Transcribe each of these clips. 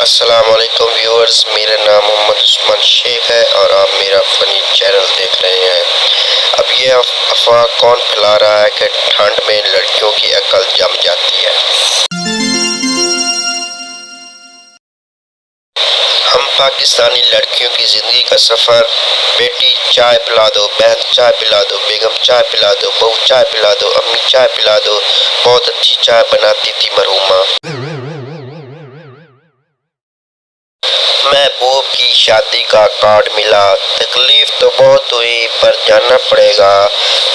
अस्सलामुअलैकुम व्यूअर्स, मेरा नाम मोहम्मद उस्मान शेख है और आप मेरा फनी चैनल देख रहे हैं। अब ये अफवाह कौन फैला रहा है कि ठंड में लड़कियों की अकल जम जाती है। हम पाकिस्तानी लड़कियों की ज़िंदगी का सफ़र बेटी चाय पिला दो, बहन चाय पिला दो, बेगम चाय पिला दो, बहू चाय पिला दो, अम्मी चाय पिला दो, बहुत अच्छी चाय बनाती थी मरहुमा। महबूब की शादी का कार्ड मिला, तकलीफ तो बहुत हुई पर जाना पड़ेगा।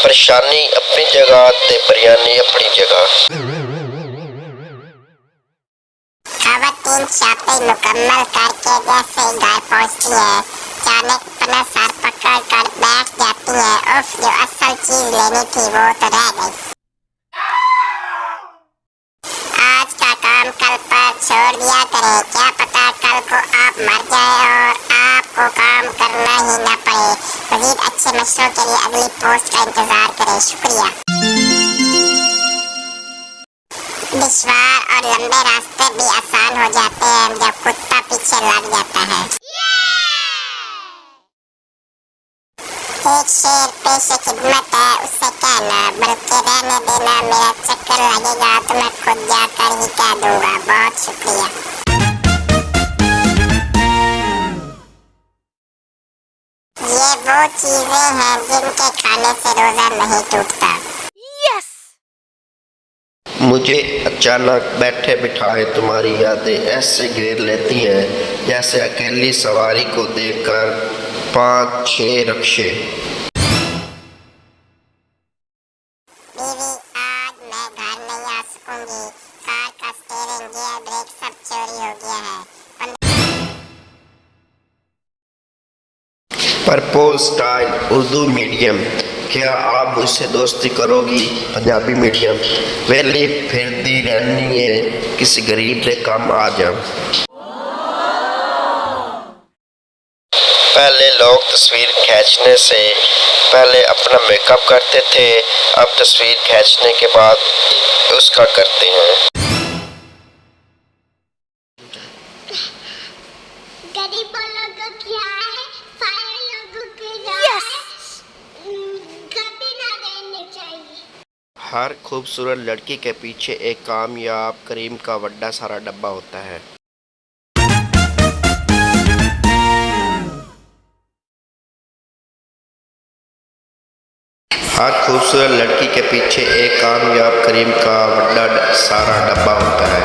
परेशानी अपनी जगह ते बिरयानी अपनी जगह। खवातीन शॉपिंग मुकम्मल करके जैसे घर पहुंचती है, अचानक अपना सर पकड़ कर बैठ जाती है। उफ, जो असल चीज लेनी थी वो तो रह गई। आज का काम कल पर छोड़ दिया करें, क्या पता कल को आप मर जाए और आपको काम करना ही न पड़े। मजीद अच्छे मशवरों के लिए अगली पोस्ट का इंतजार करें। शुक्रिया। दुश्वार और लंबे रास्ते भी आसान हो जाते हैं जब कुत्ता पीछे लग जाता है। एक शेर पेशे खिदमत है, उससे कहना बल्कि रहने देना, मेरा चक्कर लगेगा तो मैं खुद जाकर ही कह दूंगा। बहुत शुक्रिया। ये वो चीजें हैं जिनके खाने से रोजा नहीं टूटता। मुझे अचानक बैठे बिठाए तुम्हारी यादें ऐसे घेर लेती हैं जैसे अकेली सवारी को देखकर 5-6 रक्शे। बीवी, आज मैं घर नहीं आ सकूंगी। कार का स्टीयरिंग, गियर, ब्रेक सब चोरी हो गया है। परपोज स्टाइल उर्दू मीडियम, क्या आप मुझसे दोस्ती करोगी? पंजाबी मीडियम, वेली फिरती रहनी है, किसी गरीब के काम आ जाओ। पहले लोग तस्वीर खींचने से पहले अपना मेकअप करते थे, अब तस्वीर खींचने के बाद उसका करते हैं। गरीबों लोगों की है, फायर लोगों की है, कभी ना रहने चाहिए। हर खूबसूरत लड़की के पीछे एक कामयाब क्रीम का बड़ा सारा डब्बा होता है। हर खूबसूरत लड़की के पीछे एक कामयाब क्रीम का बड़ा सारा डब्बा होता है।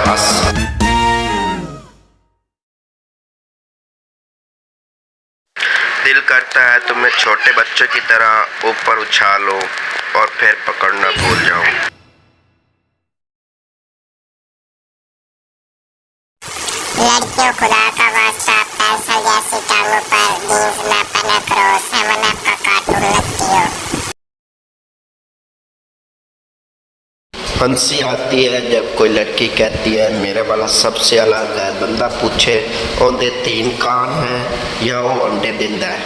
दिल करता है तुम्हें छोटे बच्चों की तरह ऊपर उछालो और फिर पकड़ना भूल जाओ। लड़कियों, खुदा का वास्ता पेंसिल जैसी टांगों पर जींस ना पहना करो, 7 अप का कार्टून लगती हो। हंसी आती है जब कोई लड़की कहती है मेरे वाला सबसे अलग है। बंदा पूछे ओंदे 3 कान है या वो अंडे देता है।